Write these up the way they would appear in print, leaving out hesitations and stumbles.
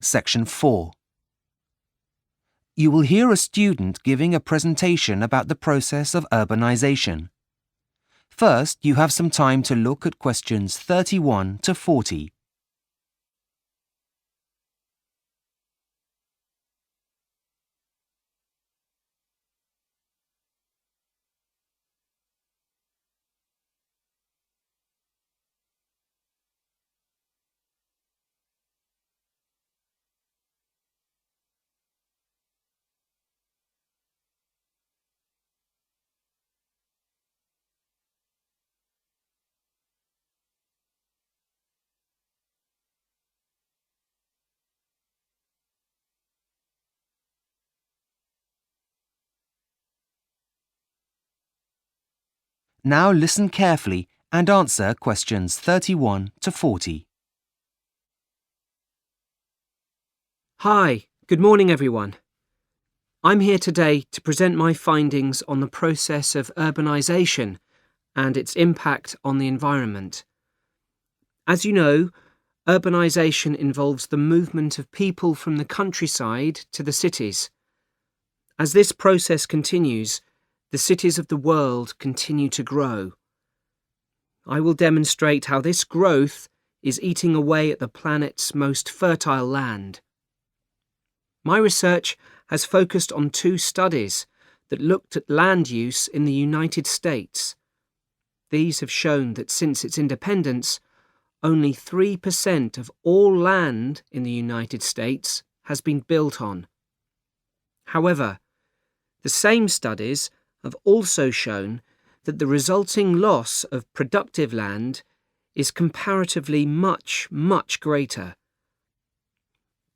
Section 4. You will hear a student giving a presentation about the process of urbanization. First, you have some time to look at questions 31 to 40. Now listen carefully and answer questions 31 to 40. Hi, good morning everyone. I'm here today to present my findings on the process of urbanisation and its impact on the environment. As you know, urbanisation involves the movement of people from the countryside to the cities. As this process continues, the cities of the world continue to grow. I will demonstrate how this growth is eating away at the planet's most fertile land. My research has focused on 2 studies that looked at land use in the United States. These have shown that since its independence, only 3% of all land in the United States has been built on. However, the same studies have also shown that the resulting loss of productive land is comparatively much greater.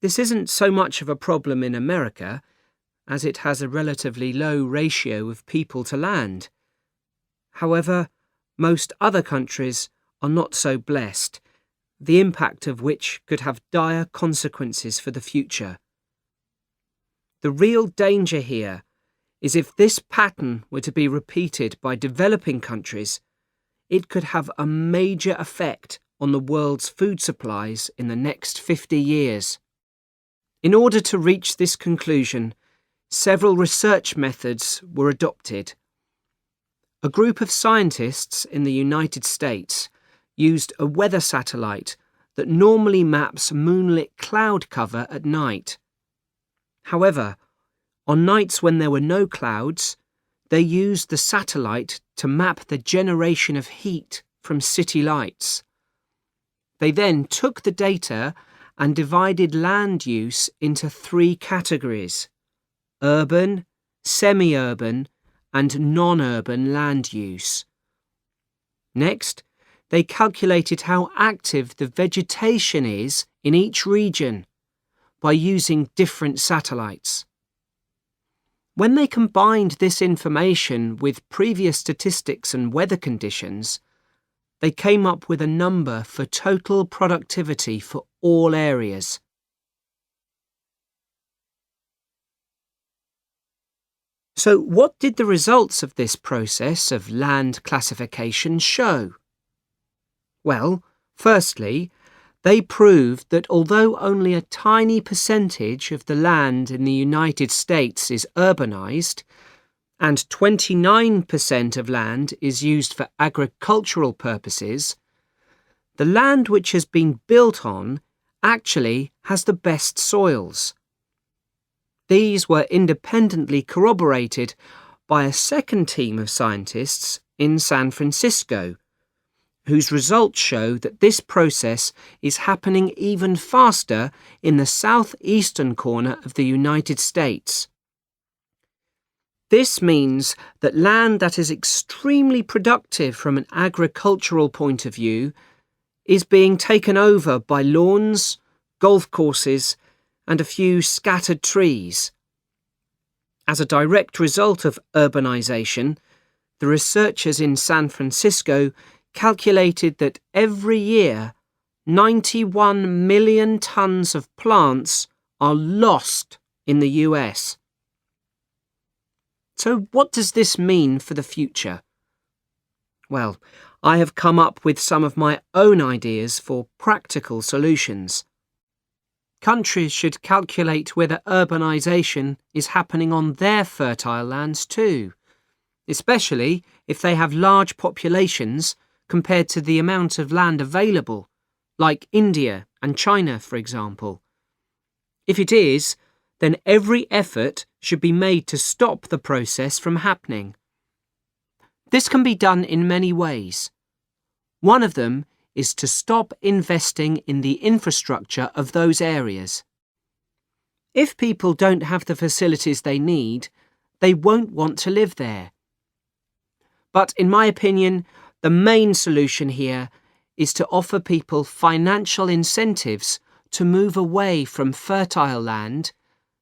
This isn't so much of a problem in America, as it has a relatively low ratio of people to land. However, most other countries are not so blessed, the impact of which could have dire consequences for the future. The real danger here is if this pattern were to be repeated by developing countries, it could have a major effect on the world's food supplies in the next 50 years. In order to reach this conclusion, several research methods were adopted. A group of scientists in the United States used a weather satellite that normally maps moonlit cloud cover at night. However, on nights when there were no clouds, they used the satellite to map the generation of heat from city lights. They then took the data and divided land use into 3 categories: urban, semi-urban, and non-urban land use. Next, they calculated how active the vegetation is in each region by using different satellites. When they combined this information with previous statistics and weather conditions, they came up with a number for total productivity for all areas. So, what did the results of this process of land classification show? Well, firstly, they proved that although only a tiny percentage of the land in the United States is urbanized, and 29% of land is used for agricultural purposes, the land which has been built on actually has the best soils. These were independently corroborated by a second team of scientists in San Francisco, whose results show that this process is happening even faster in the southeastern corner of the United States. This means that land that is extremely productive from an agricultural point of view is being taken over by lawns, golf courses, and a few scattered trees. As a direct result of urbanization, the researchers in San Francisco calculated that every year 91 million tons of plants are lost in the US. So what does this mean for the future? Well, I have come up with some of my own ideas for practical solutions. Countries should calculate whether urbanisation is happening on their fertile lands too, especially if they have large populations compared to the amount of land available, like India and China, for example. If it is, then every effort should be made to stop the process from happening. This can be done in many ways. One of them is to stop investing in the infrastructure of those areas. If people don't have the facilities they need, they won't want to live there. But in my opinion, the main solution here is to offer people financial incentives to move away from fertile land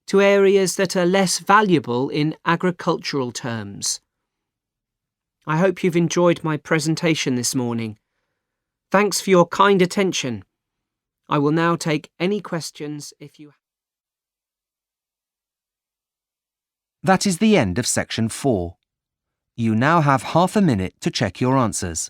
to areas that are less valuable in agricultural terms. I hope you've enjoyed my presentation this morning. Thanks for your kind attention. I will now take any questions if you have. That is the end of section 4. You now have half a minute to check your answers.